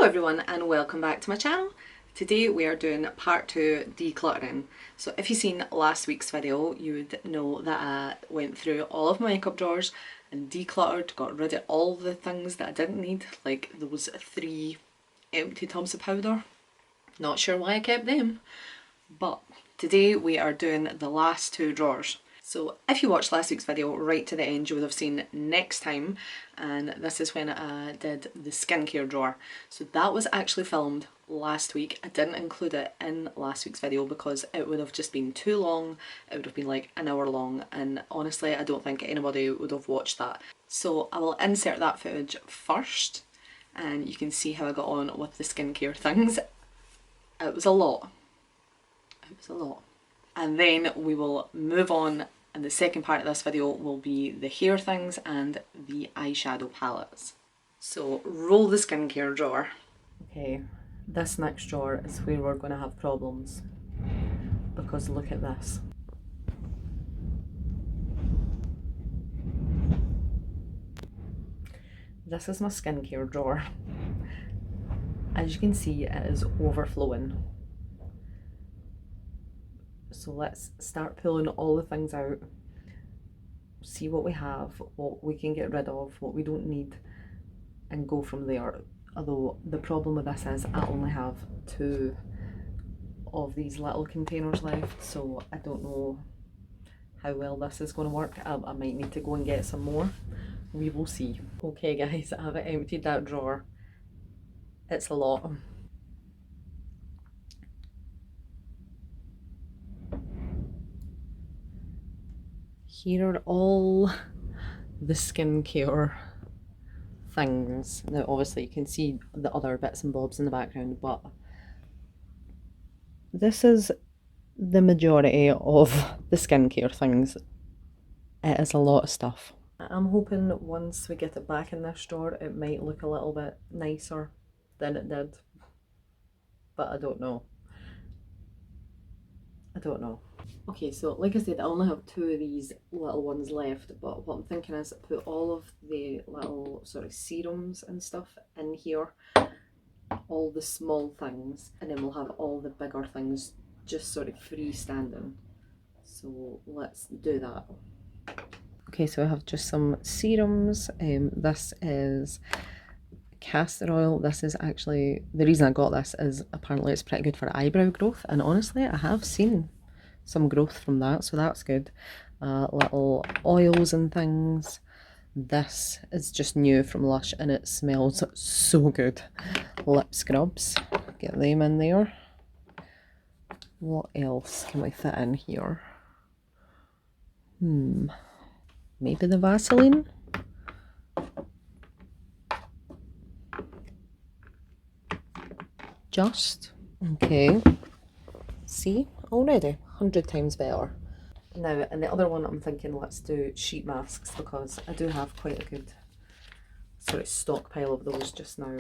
everyone and welcome back to my channel. Today we are doing part 2 decluttering. So if you've seen last week's video, you would know that I went through all of my makeup drawers and decluttered, got rid of all the things that I didn't need, like those 3 empty tubs of powder. Not sure why I kept them, but today we are doing the last 2 drawers. So if you watched last week's video right to the end, you would have seen next time, and this is when I did the skincare drawer. So that was actually filmed last week. I didn't include it in last week's video because it would have just been too long. It would have been like an hour long, and honestly I don't think anybody would have watched that. So I will insert that footage first and you can see how I got on with the skincare things. It was a lot. It was a lot. And then we will move on, and the second part of this video will be the hair things and the eyeshadow palettes. So roll the skincare drawer. Okay, this next drawer is where we're going to have problems, because look at this. This is my skincare drawer. As you can see, it is overflowing. So let's start pulling all the things out, see what we have, what we can get rid of, what we don't need, and go from there. Although the problem with this is I only have 2 of these little containers left, so I don't know how well this is going to work. I might need to go and get some more. We will see. Okay guys, I have emptied that drawer. It's a lot. Here are all the skincare things. Now obviously you can see the other bits and bobs in the background, but this is the majority of the skincare things. It is a lot of stuff. I'm hoping once we get it back in this drawer it might look a little bit nicer than it did, but I don't know. I don't know. Okay, so like I said, I only have 2 of these little ones left, but what I'm thinking is put all of the little sort of serums and stuff in here, all the small things, and then we'll have all the bigger things just sort of freestanding. So let's do that. Okay, so I have just some serums. This is castor oil. This is actually, the reason I got this is apparently it's pretty good for eyebrow growth, and honestly I have seen some growth from that, so that's good. Little oils and things. This is just new from Lush and it smells so good. Lip scrubs, get them in there. What else can we fit in here? Maybe the Vaseline? Just. Okay. See? Already 100 times better. Now, and the other one I'm thinking let's do sheet masks, because I do have quite a good sort of stockpile of those just now.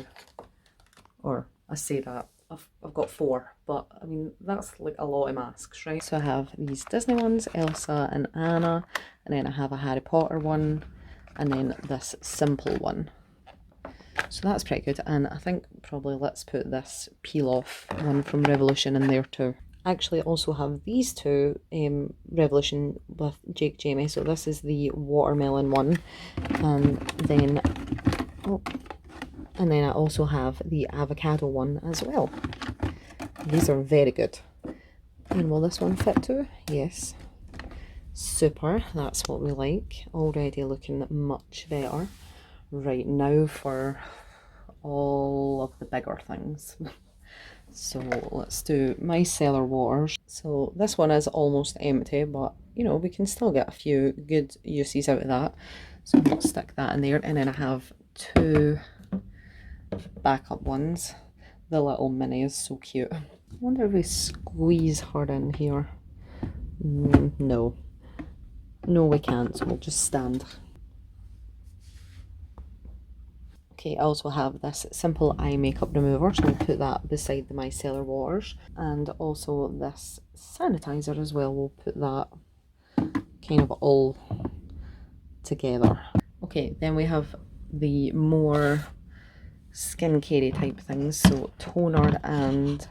Or I say that, I've got 4, but I mean that's like a lot of masks, right? So I have these Disney ones, Elsa and Anna, and then I have a Harry Potter one, and then this simple one. So that's pretty good, and I think probably let's put this peel off one from Revolution in there too. Actually also have these 2 Revolution with Jake Jamie. So this is the watermelon one, and then I also have the avocado one as well. These are very good. And will this one fit too? Yes. Super, that's what we like. Already looking much better. Right, now for all of the bigger things. So let's do micellar waters. So this one is almost empty, but you know, we can still get a few good uses out of that. So I'll stick that in there, and then I have 2 backup ones. The little mini is so cute. I wonder if we squeeze her in here. No. No, we can't, so we'll just stand. Okay, I also have this simple eye makeup remover, so we'll put that beside the micellar waters, and also this sanitizer as well. We'll put that kind of all together. Okay, then we have the more skincare type things. So toner and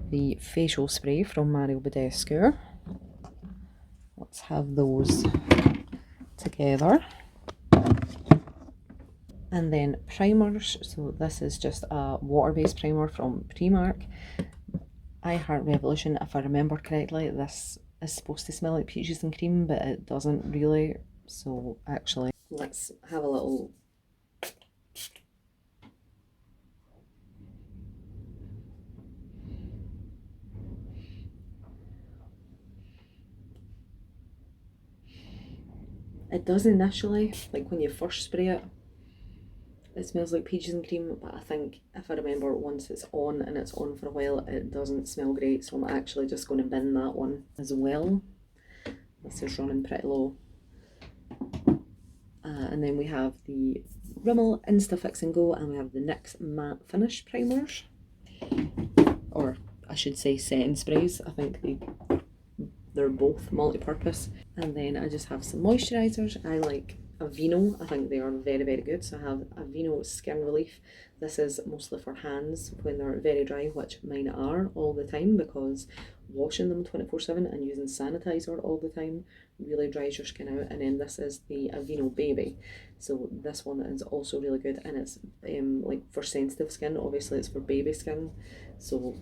the facial spray from Mario Badescu. Let's have those together. And then primers. So this is just a water-based primer from Primark. I Heart Revolution, if I remember correctly, this is supposed to smell like peaches and cream, but it doesn't really. So actually, let's have a little. It does initially, like when you first spray it, it smells like peaches and cream, but I think if I remember, once it's on and it's on for a while, it doesn't smell great, so I'm actually just going to bin that one as well. This is running pretty low. And then we have the Rimmel Insta Fix and Go, and we have the NYX Matte Finish Primers. Or I should say setting sprays. I think they're both multi-purpose. And then I just have some moisturisers. I like Aveeno. I think they are very, very good. So I have Aveeno Skin Relief. This is mostly for hands when they're very dry, which mine are all the time, because washing them 24/7 and using sanitizer all the time really dries your skin out. And then this is the Aveeno Baby. So this one is also really good, and it's like for sensitive skin. Obviously it's for baby skin, so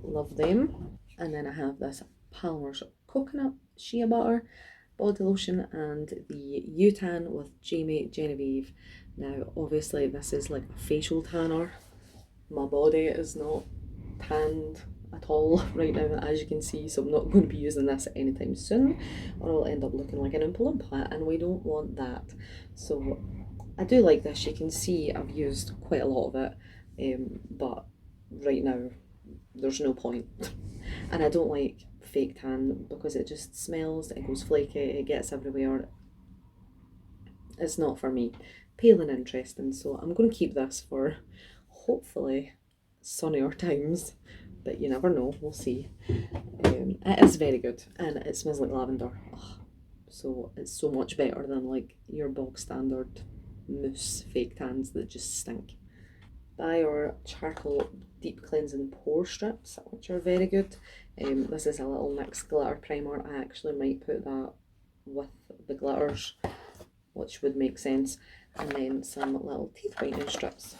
love them. And then I have this Palmer's Coconut Shea Butter body lotion and the U-Tan with Jamie Genevieve. Now obviously this is like a facial tanner. My body is not tanned at all right now, as you can see, so I'm not going to be using this anytime soon, or I'll end up looking like an Oompa Loompa, and we don't want that. So I do like this. You can see I've used quite a lot of it, but right now there's no point. And I don't like fake tan because it just smells, it goes flaky, it gets everywhere. It's not for me. Pale and interesting, so I'm going to keep this for hopefully sunnier times, but you never know, we'll see. It is very good, and it smells like lavender. Oh, so it's so much better than like your bog standard mousse fake tans that just stink. Buy our charcoal deep cleansing pore strips, which are very good. This is a little NYX glitter primer. I actually might put that with the glitters, which would make sense. And then some little teeth whitening strips.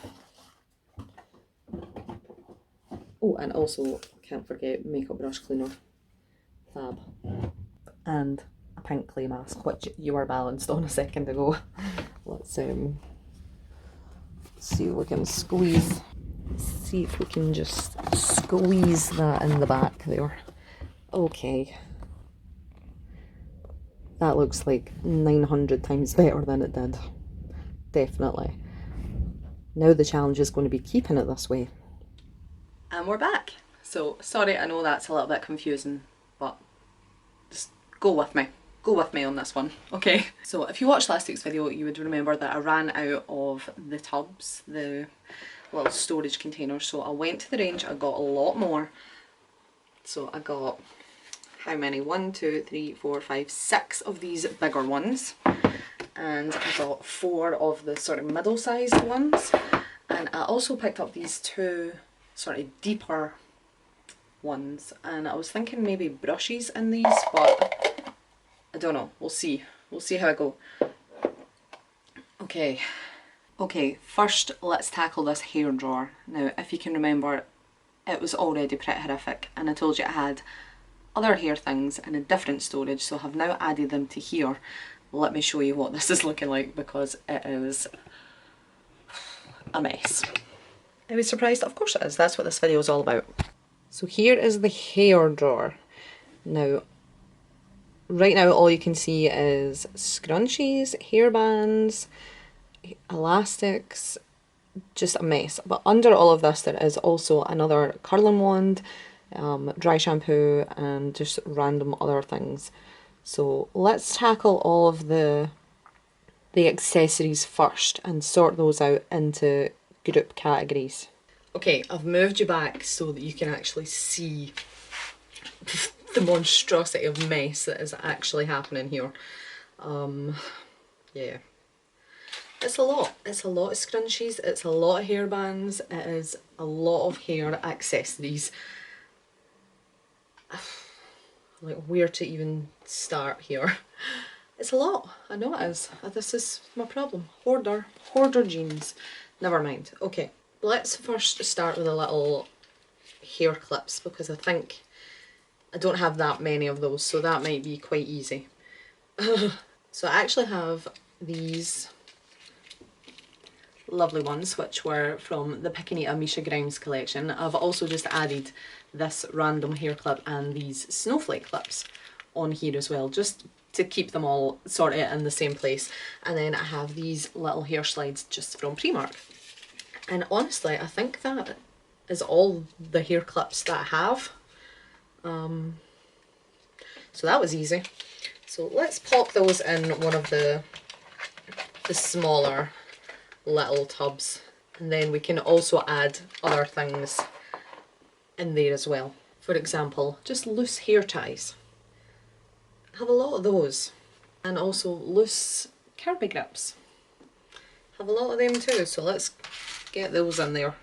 Oh, and also can't forget makeup brush cleaner, fab, and a pink clay mask, which you were balanced on a second ago. Let's see if we can squeeze. See if we can just squeeze that in the back there. Okay. That looks like 900 times better than it did. Definitely. Now the challenge is going to be keeping it this way. And we're back. So, sorry, I know that's a little bit confusing, but just go with me. Go with me on this one, okay? So if you watched last week's video, you would remember that I ran out of the tubs, the little storage containers. So I went to the range, I got a lot more. So I got, how many? 1, 2, 3, 4, 5, 6 of these bigger ones. And I got 4 of the sort of middle-sized ones. And I also picked up these 2 sort of deeper ones. And I was thinking maybe brushes in these, but I don't know. We'll see. We'll see how I go. Okay. Okay, first let's tackle this hair drawer. Now, if you can remember, it was already pretty horrific, and I told you I had other hair things in a different storage, so I have now added them to here. Let me show you what this is looking like, because it is a mess. Are you surprised? Of course it is. That's what this video is all about. So here is the hair drawer. Now, right now all you can see is scrunchies, hairbands, elastics, just a mess. But under all of this there is also another curling wand, dry shampoo, and just random other things. So let's tackle all of the accessories first and sort those out into group categories. Okay, I've moved you back so that you can actually see the monstrosity of mess that is actually happening here. Yeah. It's a lot. It's a lot of scrunchies, it's a lot of hairbands, it is a lot of hair accessories. Like, where to even start here? It's a lot. I know it is. This is my problem. Hoarder jeans. Never mind. Okay, let's first start with a little hair clips, because I think I don't have that many of those, so that might be quite easy. So I actually have these lovely ones, which were from the Pickinita Misha Grimes collection. I've also just added this random hair clip and these snowflake clips on here as well, just to keep them all sort of in the same place. And then I have these little hair slides just from Primark. And honestly, I think that is all the hair clips that I have. So that was easy. So let's pop those in one of the smaller little tubs, and then we can also add other things in there as well. For example, just loose hair ties. I have a lot of those, and also loose Kirby grips. Have a lot of them too, so let's get those in there.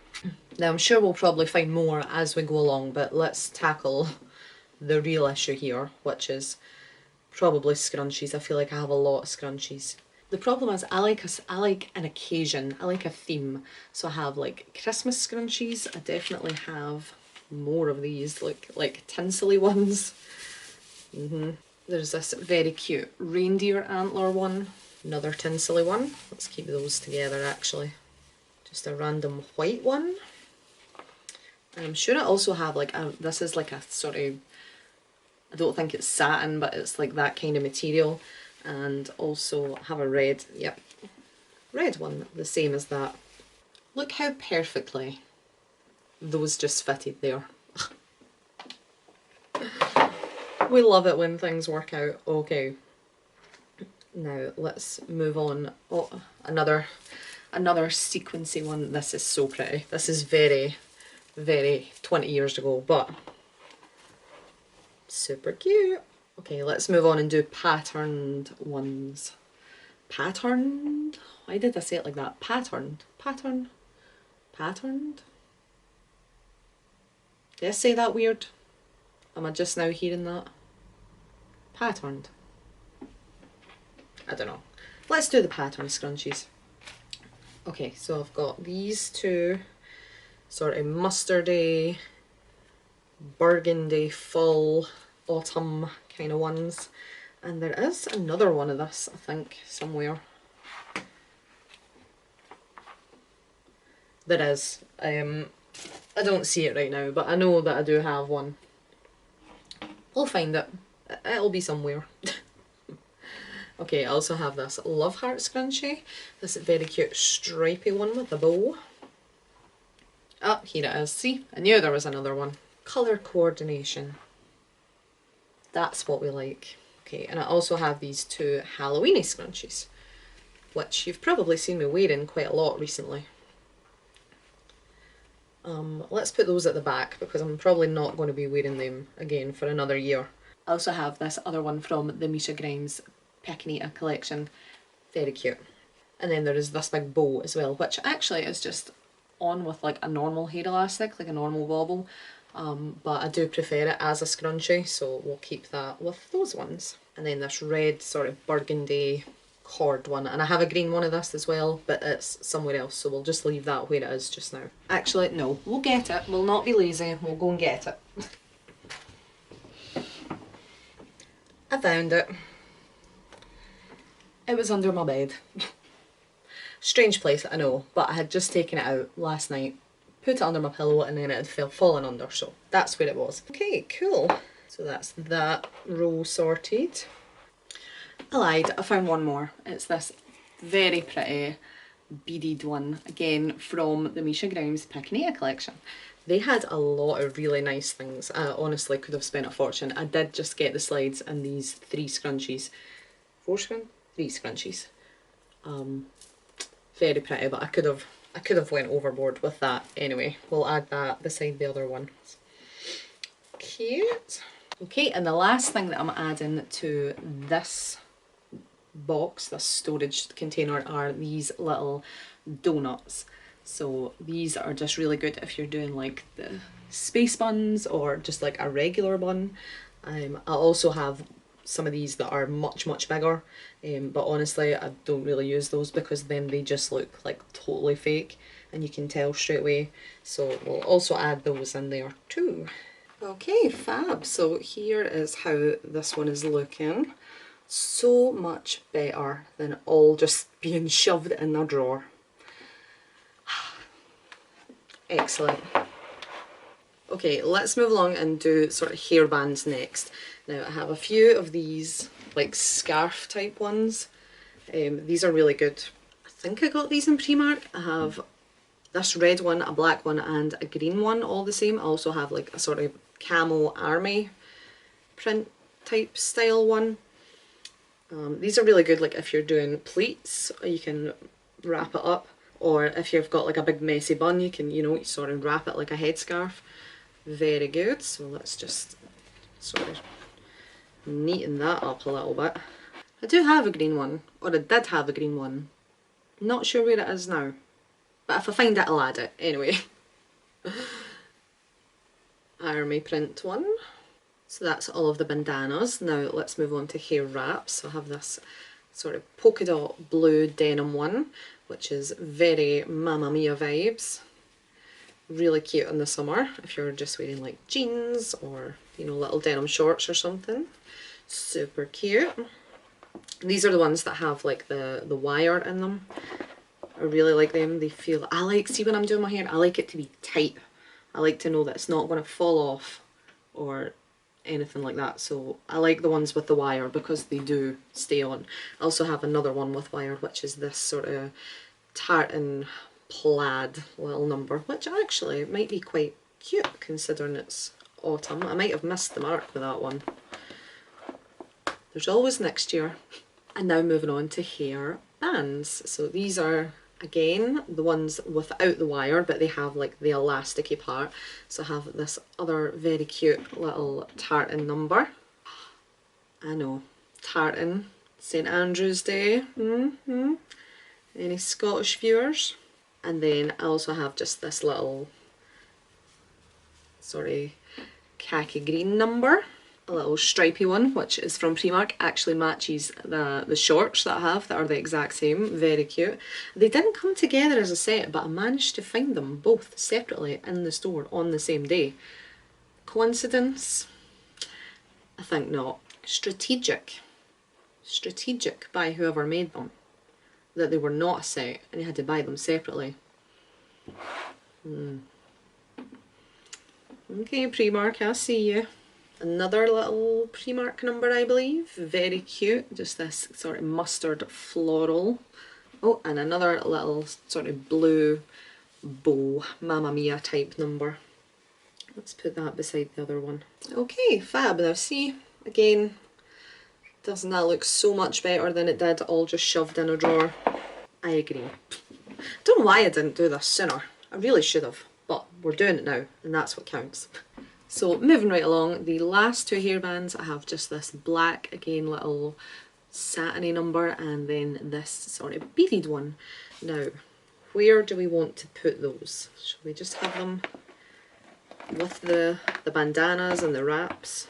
Now I'm sure we'll probably find more as we go along, but let's tackle the real issue here, which is probably scrunchies. I feel like I have a lot of scrunchies. The problem is I like an occasion, I like a theme. So I have like Christmas scrunchies, I definitely have more of these, like tinselly ones. There's this very cute reindeer antler one, another tinselly one. Let's keep those together actually. Just a random white one. And I'm sure I also have like this is like a sort of, I don't think it's satin, but it's like that kind of material. And also have a red, yep, red one, the same as that. Look how perfectly those just fitted there. We love it when things work out. Okay, now let's move on. Oh, another sequency one. This is so pretty. This is very, very 20 years ago, but super cute. Okay, let's move on and do patterned ones. Patterned? Why did I say it like that? Patterned. Patterned. Did I say that weird? Am I just now hearing that? Patterned. I don't know. Let's do the pattern scrunchies. Okay, so I've got these two sort of mustardy, burgundy, full autumn kind of ones. And there is another one of this, I think, somewhere. There is. I don't see it right now, but I know that I do have one. We'll find it. It'll be somewhere. Okay, I also have this Love Heart scrunchie. This very cute stripy one with a bow. Oh, here it is. See? I knew there was another one. Colour coordination. That's what we like. Okay, and I also have these two Halloweeny scrunchies, which you've probably seen me wearing quite a lot recently. Let's put those at the back because I'm probably not going to be wearing them again for another year. I also have this other one from the Misha Grimes Pickinita collection. Very cute. And then there is this big bow as well, which actually is just on with like a normal hair elastic, like a normal wobble. But I do prefer it as a scrunchie, so we'll keep that with those ones. And then this red sort of burgundy cord one, and I have a green one of this as well, but it's somewhere else, so we'll just leave that where it is just now. Actually, no, we'll get it. We'll not be lazy. We'll go and get it. I found it. It was under my bed. Strange place, I know, but I had just taken it out last night, put it under my pillow, and then it had fallen under, so that's where it was. Okay, cool. So that's that row sorted. I lied, I found one more. It's this very pretty beaded one, again from the Misha Grimes Pickinita collection. They had a lot of really nice things. I honestly could have spent a fortune. I did just get the slides and these three scrunchies. Three scrunchies. Very pretty, but I could have went overboard with that anyway. We'll add that beside the other one. Cute. Okay, and the last thing that I'm adding to this box, this storage container, are these little donuts. So these are just really good if you're doing like the space buns or just like a regular bun. I also have some of these that are much bigger, but honestly I don't really use those because then they just look like totally fake and you can tell straight away. So we'll also add those in there too. Okay, fab. So here is how this one is looking. So much better than all just being shoved in a drawer. Excellent. Okay, let's move along and do sort of hair bands next. Now I have a few of these like scarf type ones. These are really good. I think I got these in Primark. I have this red one, a black one and a green one, all the same. I also have like a sort of camo army print type style one. These are really good like if you're doing pleats, you can wrap it up, or if you've got like a big messy bun you can, you know, sort of wrap it like a headscarf. Very good. So let's just sort of neaten that up a little bit. I do have a green one, or I did have a green one. Not sure where it is now, but if I find it I'll add it anyway. Army print one. So that's all of the bandanas. Now let's move on to hair wraps. So I have this sort of polka dot blue denim one, which is very Mamma Mia vibes. Really cute in the summer if you're just wearing like jeans or, you know, little denim shorts or something. Super cute. These are the ones that have like the wire in them. I really like them. They feel, I like, see when I'm doing my hair, I like it to be tight. I like to know that it's not going to fall off or anything like that. So I like the ones with the wire because they do stay on. I also have another one with wire, which is this sort of tartan plaid little number, which actually might be quite cute considering it's autumn. I might have missed the mark with that one. There's always next year. And now moving on to hair bands. So these are again the ones without the wire, but they have like the elasticy part. So I have this other very cute little tartan number. I know, tartan, St Andrew's Day. Any Scottish viewers? And then I also have just this little sort of khaki green number. A little stripy one, which is from Primark, actually matches the shorts that I have that are the exact same. Very cute. They didn't come together as a set, but I managed to find them both separately in the store on the same day. Coincidence? I think not. Strategic by whoever made them, that they were not a set and you had to buy them separately. Okay, Primark, I see you. Another little Primark number, I believe. Very cute. Just this sort of mustard floral. Oh, and another little sort of blue bow Mamma Mia type number. Let's put that beside the other one. Okay, fab. Now see, again, doesn't that look so much better than it did all just shoved in a drawer? I agree. Don't know why I didn't do this sooner. I really should have, but we're doing it now and that's what counts. So moving right along, the last two hair bands, I have just this black, again, little satiny number, and then this sort of beaded one. Now, where do we want to put those? Shall we just have them with the bandanas and the wraps?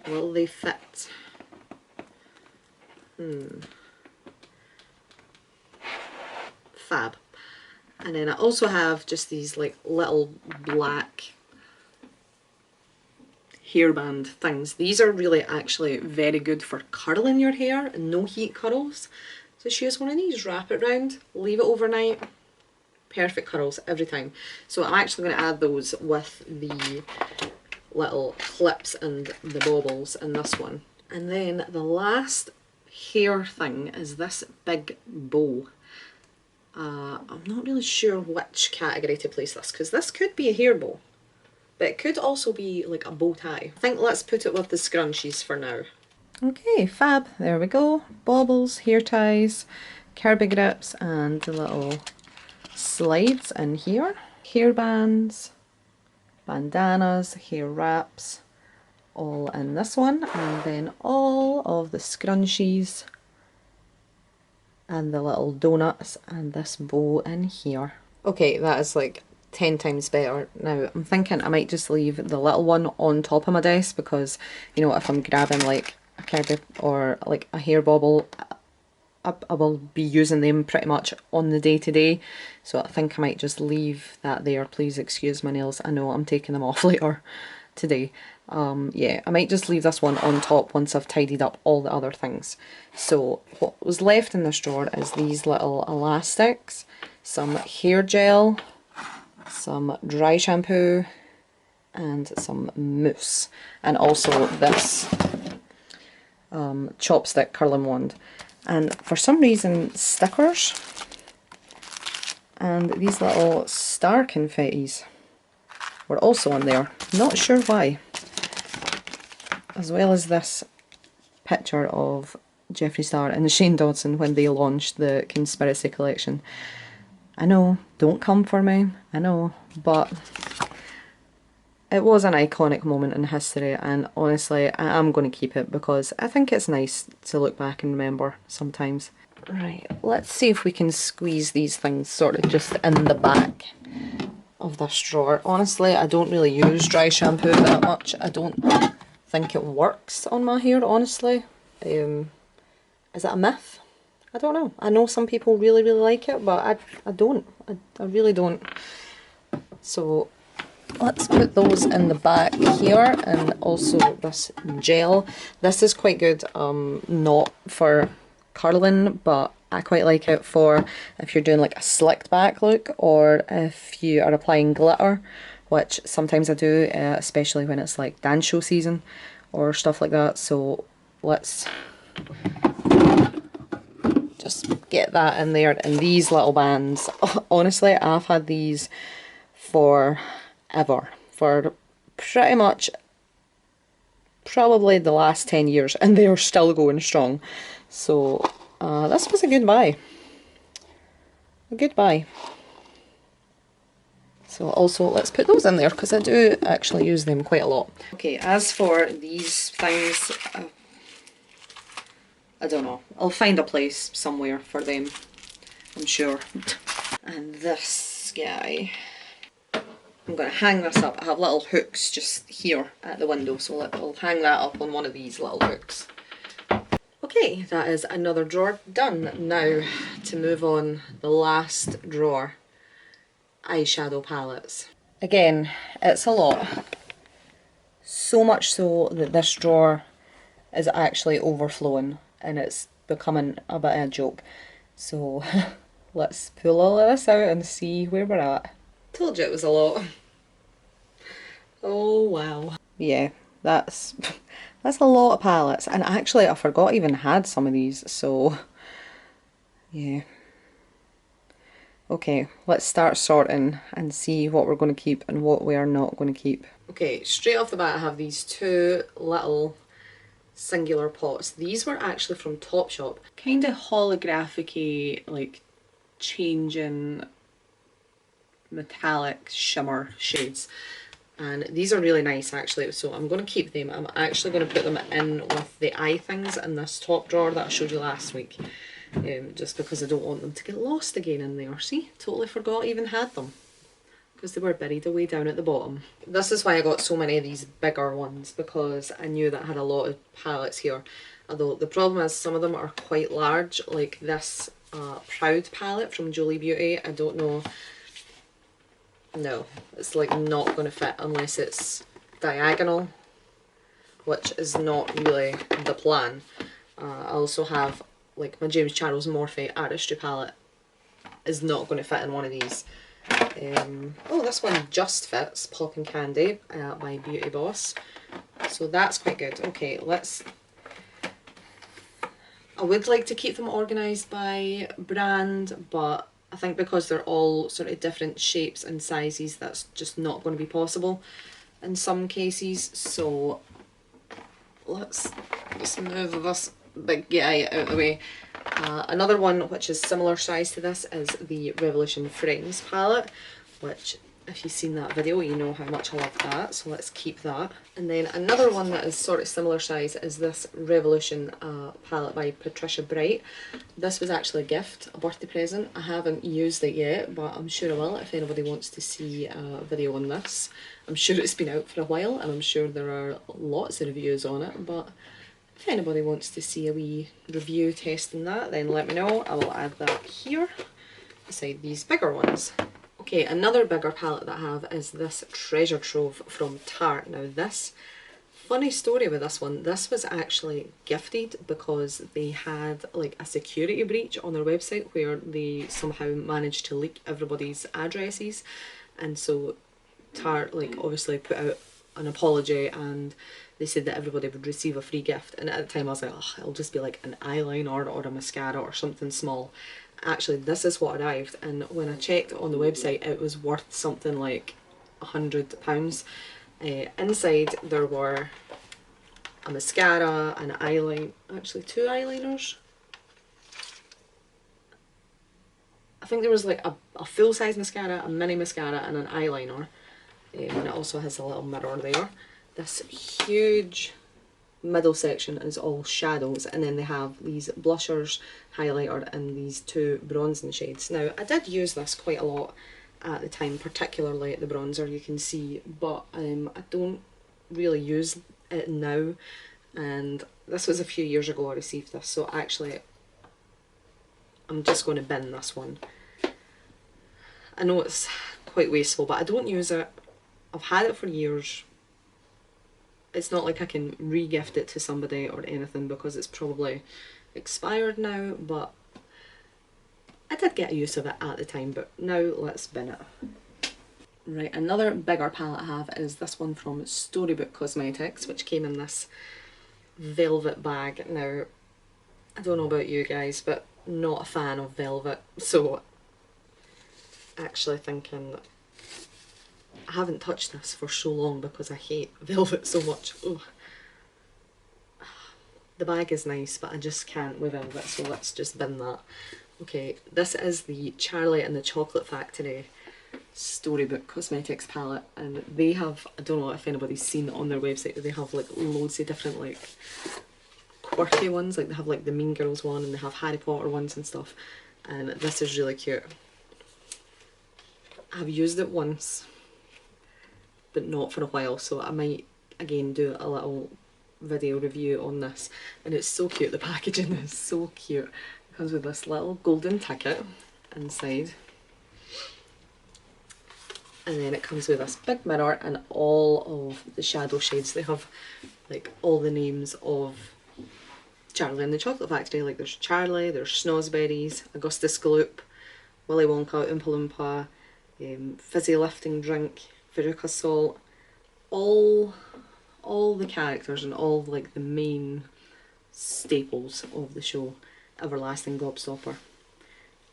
Will they fit? Fab. And then I also have just these like little black hairband things. These are really actually very good for curling your hair and no heat curls. So just use one of these, wrap it round, leave it overnight. Perfect curls every time. So I'm actually going to add those with the little clips and the baubles in this one. And then the last hair thing is this big bow. I'm not really sure which category to place this because this could be a hair bow, but it could also be like a bow tie. I think let's put it with the scrunchies for now. Okay, fab. There we go. Baubles, hair ties, Kirby grips, and the little slides in here. Hair bands, bandanas, hair wraps, all in this one. And then all of the scrunchies and the little donuts and this bow in here. Okay, that is like 10 times better. Now I'm thinking I might just leave the little one on top of my desk because, you know, if I'm grabbing like a Kirby or like a hair bobble, I will be using them pretty much on the day to day. So I think I might just leave that there. Please excuse my nails. I know I'm taking them off later today. Yeah, I might just leave this one on top once I've tidied up all the other things. So what was left in this drawer is these little elastics, some hair gel, some dry shampoo, and some mousse, and also this chopstick curling wand, and for some reason stickers and these little star confettis were also in there, not sure why, as well as this picture of Jeffree Star and Shane Dodson when they launched the Conspiracy collection. I know, don't come for me, I know, but it was an iconic moment in history, and honestly I am going to keep it because I think it's nice to look back and remember sometimes. Right, let's see if we can squeeze these things sort of just in the back of this drawer. Honestly, I don't really use dry shampoo that much. I don't think it works on my hair, honestly. Is it a myth? I don't know. I know some people really like it, but I don't. I really don't. So let's put those in the back here, and also this gel. This is quite good, not for curling, but I quite like it for if you're doing like a slicked back look, or if you are applying glitter, which sometimes I do, especially when it's like dance show season or stuff like that. So let's just get that in there. And these little bands, honestly I've had these forever, for pretty much probably the last 10 years, and they are still going strong. So this was a good buy. A good buy. So also let's put those in there because I do actually use them quite a lot. Okay, as for these things, I don't know. I'll find a place somewhere for them, I'm sure. And this guy, I'm going to hang this up. I have little hooks just here at the window, so I'll hang that up on one of these little hooks. Okay, that is another drawer done. Now to move on, the last drawer, eyeshadow palettes. Again, it's a lot. So much so that this drawer is actually overflowing and it's becoming a bit of a joke. So let's pull all of this out and see where we're at. Told you it was a lot. Oh wow. Yeah, that's a lot of palettes, and actually I forgot I even had some of these, so yeah. Okay, let's start sorting and see what we're going to keep and what we are not going to keep. Okay, straight off the bat I have these two little singular pots. These were actually from Topshop. Kind of holographic-y, like changing metallic shimmer shades. And these are really nice actually, so I'm going to keep them. I'm actually going to put them in with the eye things in this top drawer that I showed you last week. Just because I don't want them to get lost again in there. See, totally forgot I even had them because they were buried away down at the bottom. This is why I got so many of these bigger ones, because I knew that I had a lot of palettes here. Although the problem is some of them are quite large, like this Proud palette from Jolie Beauty. I don't know. No, it's like not going to fit unless it's diagonal, which is not really the plan. I also have like my James Charles Morphe Artistry palette is not going to fit in one of these. Oh, this one just fits, Poppin' Candy by Beauty Boss. So that's quite good. Okay, I would like to keep them organised by brand, but I think because they're all sort of different shapes and sizes, that's just not going to be possible in some cases. So let's just move this big guy out of the way. Another one which is similar size to this is the Revolution Frames palette, which If you've seen that video, you know how much I love that, so let's keep that. And then another one that is sort of similar size is this Revolution palette by Patricia Bright. This was actually a gift, a birthday present. I haven't used it yet, but I'm sure I will if anybody wants to see a video on this. I'm sure it's been out for a while, and I'm sure there are lots of reviews on it, but if anybody wants to see a wee review testing that, then let me know. I will add that here beside these bigger ones. Okay, another bigger palette that I have is this Treasure Trove from Tarte. Now this, funny story with this one, this was actually gifted because they had like a security breach on their website where they somehow managed to leak everybody's addresses, and so Tarte like obviously put out an apology and they said that everybody would receive a free gift. And at the time I was like, oh, it'll just be like an eyeliner or a mascara or something small. Actually, this is what arrived, and when I checked on the website it was worth something like £100. Inside there were a mascara, an eyeliner, actually 2 eyeliners. I think there was like a full-size mascara, a mini mascara and an eyeliner. And it also has a little mirror there. This huge middle section is all shadows, and then they have these blushers, highlighter and these 2 bronzing shades. Now I did use this quite a lot at the time, particularly the bronzer, you can see, but I don't really use it now, and this was a few years ago I received this, so actually I'm just going to bin this one. I know it's quite wasteful, but I don't use it. I've had it for years. It's not like I can re-gift it to somebody or anything because it's probably expired now, but I did get a use of it at the time, but now let's bin it. Right, another bigger palette I have is this one from Storybook Cosmetics, which came in this velvet bag. Now, I don't know about you guys, but not a fan of velvet, so actually thinking I haven't touched this for so long because I hate velvet so much. Ugh. The bag is nice, but I just can't with velvet, so let's just bin that. Okay, this is the Charlie and the Chocolate Factory Storybook Cosmetics palette, and they have, I don't know if anybody's seen it on their website, but they have like loads of different like quirky ones, like they have like the Mean Girls one and they have Harry Potter ones and stuff, and this is really cute. I've used it once, but not for a while, so I might again do a little video review on this. And it's so cute, the packaging is so cute. It comes with this little golden ticket inside, and then it comes with this big mirror and all of the shadow shades. They have like all the names of Charlie and the Chocolate Factory, like there's Charlie, there's Snozzberries, Augustus Gloop, Willy Wonka, Oompa Loompa, Fizzy Lifting Drink, Veruca Salt, all the characters and all like the main staples of the show, Everlasting Gobstopper,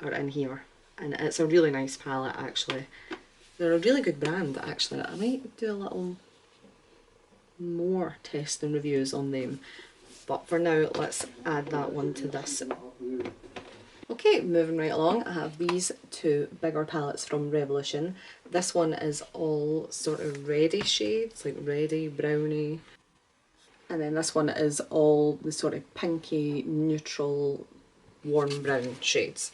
are in here, and it's a really nice palette actually. They're a really good brand actually. I might do a little more test and reviews on them, but for now let's add that one to this. Okay, moving right along, I have these 2 bigger palettes from Revolution. This one is all sort of reddy shades, like reddy, browny. And then this one is all the sort of pinky, neutral, warm brown shades.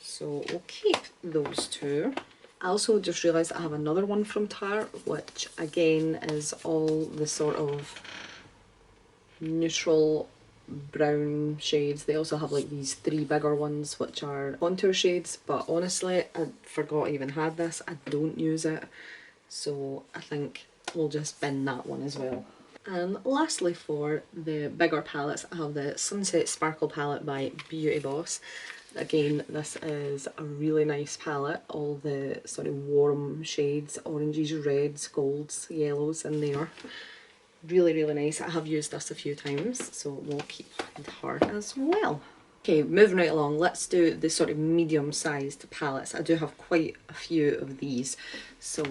So we'll keep those 2. I also just realised I have another one from Tarte, which again is all the sort of neutral brown shades. They also have like these 3 bigger ones which are contour shades, but honestly I forgot I even had this. I don't use it, so I think we'll just bin that one as well. And lastly, for the bigger palettes, I have the Sunset Sparkle palette by Beauty Boss. Again, this is a really nice palette, all the sort of warm shades, oranges, reds, golds, yellows in there. Really, really nice. I have used this a few times, so we'll keep her as well. Okay, moving right along, let's do the sort of medium-sized palettes. I do have quite a few of these. So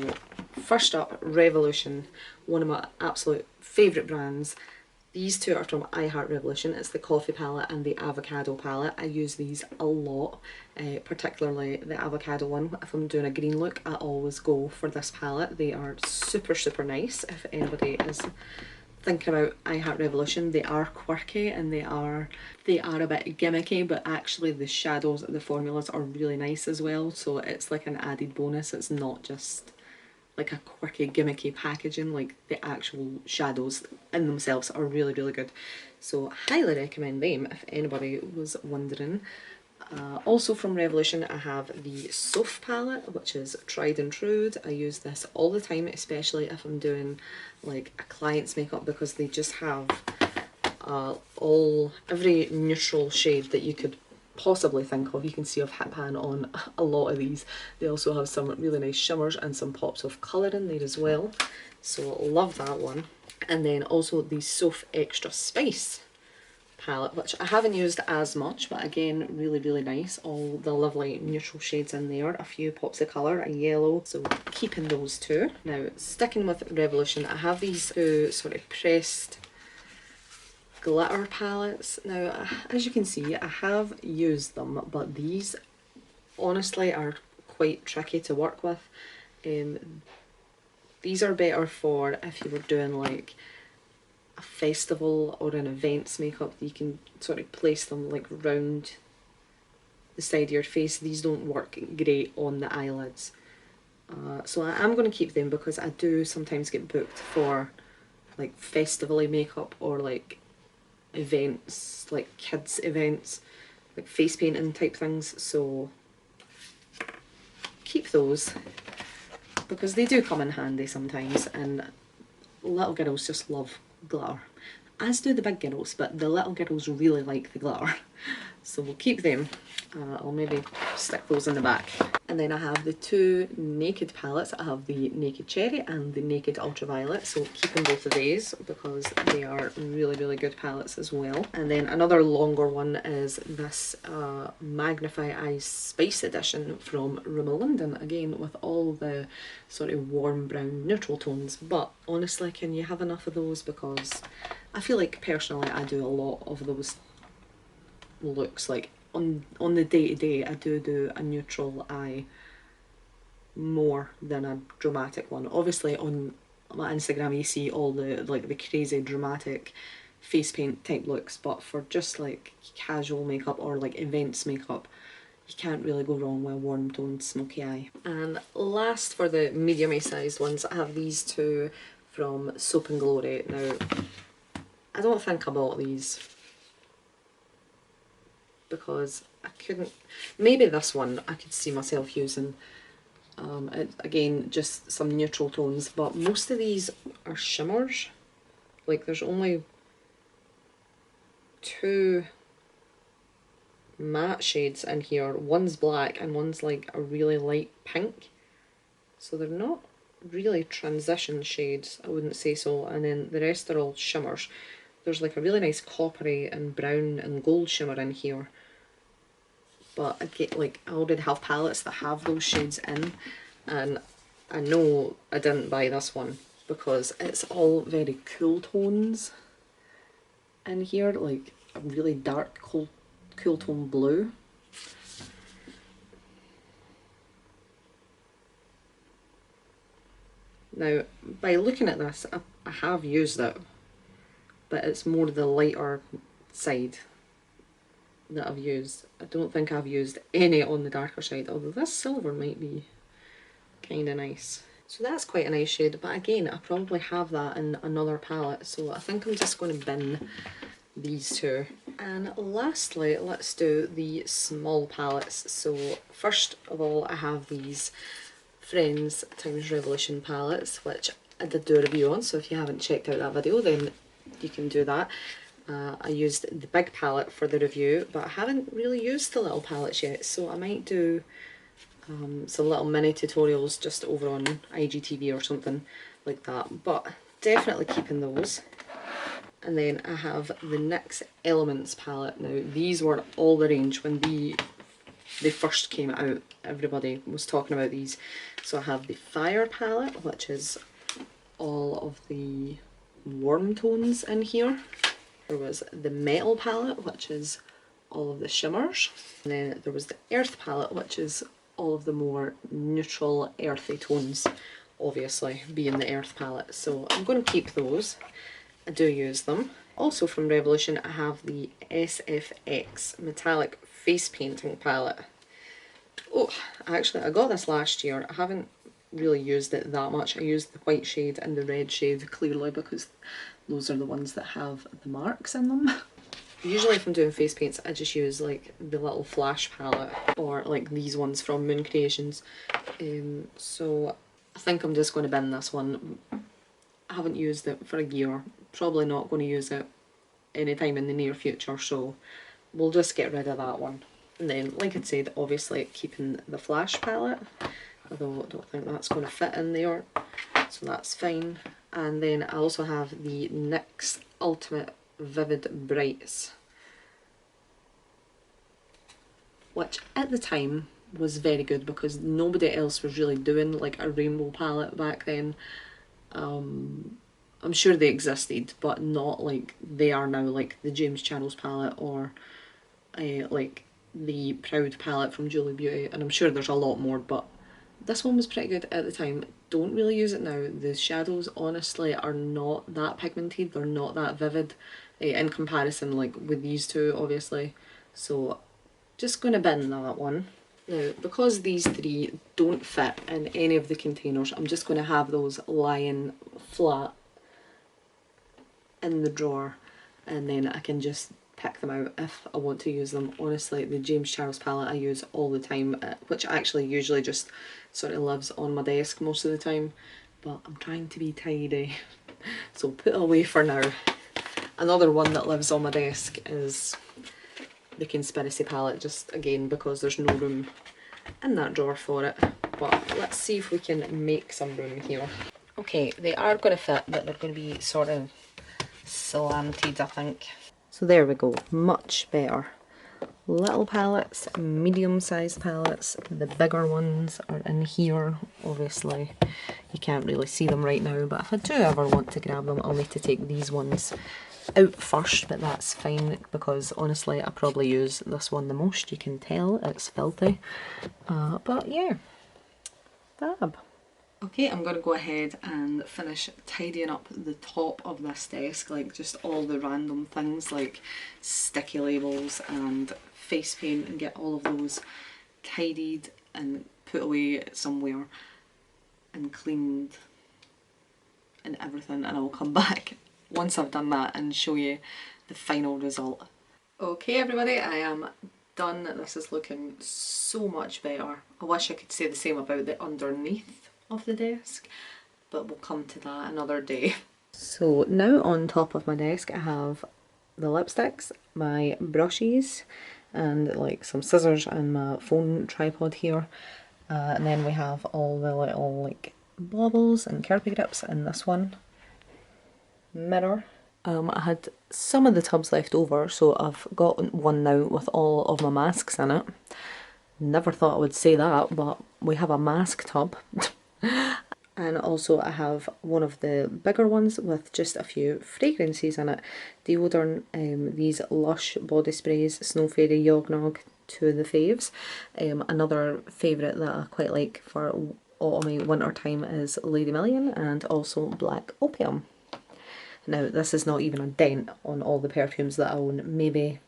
first up, Revolution, one of my absolute favourite brands. These two are from Revolution. It's the coffee palette and the avocado palette. I use these a lot, particularly the avocado one. If I'm doing a green look, I always go for this palette. They are super, super nice. If anybody is thinking about Revolution, they are quirky and they are a bit gimmicky, but actually the shadows, the formulas are really nice as well. So it's like an added bonus. It's not just like a quirky gimmicky packaging, like the actual shadows in themselves are really, really good. So highly recommend them if anybody was wondering. Also from Revolution, I have the Soft palette, which is tried and true. I use this all the time, especially if I'm doing like a client's makeup, because they just have every neutral shade that you could possibly think of. You can see I've hit pan on a lot of these. They also have some really nice shimmers and some pops of colour in there as well, so love that one. And then also the Soft Extra Spice palette, which I haven't used as much, but again really, really nice. All the lovely neutral shades in there, a few pops of colour, a yellow, so keeping those two. Now sticking with Revolution, I have these two sort of pressed glitter palettes. Now as you can see, I have used them, but these honestly are quite tricky to work with. These are better for if you were doing like a festival or an events makeup. You can sort of place them like round the side of your face. These don't work great on the eyelids. So I am going to keep them because I do sometimes get booked for like festival-y makeup or like events, like kids events, like face painting type things, so keep those because they do come in handy sometimes, and little girls just love glitter, as do the big girls, but the little girls really like the glitter, so we'll keep them. I'll maybe stick those in the back. And then I have the two Naked palettes. I have the Naked Cherry and the Naked Ultraviolet, so keeping both of these because they are really, really good palettes as well. And then another longer one is this Magnify Eyes Spice Edition from Rimmel London, again with all the sort of warm brown neutral tones. But honestly, can you have enough of those? Because I feel like personally I do a lot of those looks. Like on the day-to-day, I do a neutral eye more than a dramatic one. Obviously on my Instagram you see all the like the crazy dramatic face paint type looks, but for just like casual makeup or like events makeup, you can't really go wrong with a warm toned smoky eye. And last, for the medium sized ones, I have these two from Soap and Glory. Now I don't think I bought these because I couldn't, maybe this one I could see myself using. Again, just some neutral tones, but most of these are shimmers. Like there's only two matte shades in here. One's black and one's like a really light pink. So they're not really transition shades, I wouldn't say so. And then the rest are all shimmers. There's like a really nice coppery and brown and gold shimmer in here. But I get like I already have palettes that have those shades in, and I know I didn't buy this one because it's all very cool tones in here, like a really dark cool tone blue. Now by looking at this, I have used it, but it's more the lighter side that I've used. I don't think I've used any on the darker side, although this silver might be kind of nice. So that's quite a nice shade, but again I probably have that in another palette, so I think I'm just going to bin these two. And lastly, let's do the small palettes. So first of all, I have these Friends Times Revolution palettes, which I did do a review on, so if you haven't checked out that video then you can do that. I used the big palette for the review, but I haven't really used the little palettes yet, so I might do some little mini tutorials just over on IGTV or something like that, but definitely keeping those. And then I have the NYX Elements palette. Now these were all the range when they first came out. Everybody was talking about these. So I have the Fire palette, which is all of the warm tones in here. There was the metal palette, which is all of the shimmers. And then there was the earth palette, which is all of the more neutral earthy tones, obviously being the earth palette. So I'm going to keep those. I do use them. Also from Revolution I have the SFX metallic face painting palette. Oh, actually I got this last year. I haven't really used it that much. I used the white shade and the red shade clearly because those are the ones that have the marks in them. Usually if I'm doing face paints I just use like the little flash palette or like these ones from Moon Creations. So I think I'm just going to bin this one. I haven't used it for a year. Probably not going to use it anytime in the near future, so we'll just get rid of that one. And then, like I said, obviously keeping the flash palette, although I don't think that's going to fit in there, so that's fine. And then I also have the NYX Ultimate Vivid Brights, which at the time was very good because nobody else was really doing like a rainbow palette back then. I'm sure they existed, but not like they are now, like the James Charles palette or like the Proud palette from Julie Beauty, and I'm sure there's a lot more, but this one was pretty good at the time. Don't really use it now. The shadows honestly are not that pigmented, they're not that vivid in comparison like with these two obviously, so just going to bin that one. Now, because these three don't fit in any of the containers, I'm just going to have those lying flat in the drawer, and then I can just pick them out if I want to use them. Honestly, the James Charles palette I use all the time, which actually usually just sort of lives on my desk most of the time, but I'm trying to be tidy, so put away for now. Another one that lives on my desk is the Conspiracy palette, just again because there's no room in that drawer for it, but let's see if we can make some room here. Okay, they are going to fit, but they're going to be sort of slanted, I think. So there we go, much better. Little palettes, medium sized palettes, the bigger ones are in here. Obviously you can't really see them right now, but if I do ever want to grab them I'll need to take these ones out first, but that's fine because honestly I probably use this one the most. You can tell it's filthy, but yeah, fab. Okay, I'm going to go ahead and finish tidying up the top of this desk, like just all the random things like sticky labels and face paint, and get all of those tidied and put away somewhere and cleaned and everything, and I'll come back once I've done that and show you the final result. Okay everybody, I am done. This is looking so much better. I wish I could say the same about the underneath of the desk, but we'll come to that another day. So now on top of my desk I have the lipsticks, my brushes, and like some scissors and my phone tripod here, and then we have all the little like baubles and Kirby grips in this one. Mirror. I had some of the tubs left over, so I've got one now with all of my masks in it. Never thought I would say that, but we have a mask tub. And also I have one of the bigger ones with just a few fragrances in it. Deodorant, these Lush body sprays, Snow Fairy, Yognog, two of the faves. Another favourite that I quite like for autumny winter time is Lady Million, and also Black Opium. Now this is not even a dent on all the perfumes that I own. Maybe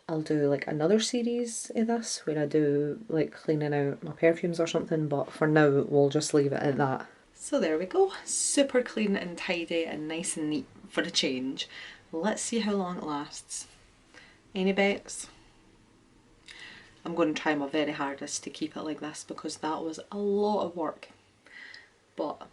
I'll do like another series of this where I do like cleaning out my perfumes or something, but for now we'll just leave it at that. So there we go, super clean and tidy and nice and neat for a change. Let's see how long it lasts. Any bets? I'm going to try my very hardest to keep it like this because that was a lot of work, but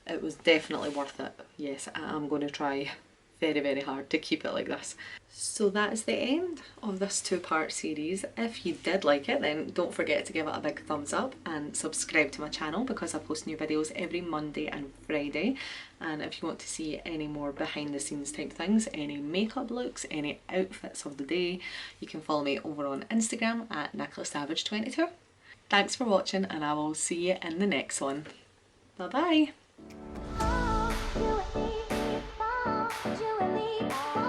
it was definitely worth it. Yes, I am going to try very, very hard to keep it like this. So that is the end of this two-part series. If you did like it, then don't forget to give it a big thumbs up and subscribe to my channel because I post new videos every Monday and Friday. And if you want to see any more behind the scenes type things, any makeup looks, any outfits of the day, you can follow me over on Instagram at Nicola Savage 22. Thanks for watching, and I will see you in the next one. Bye bye! Bye.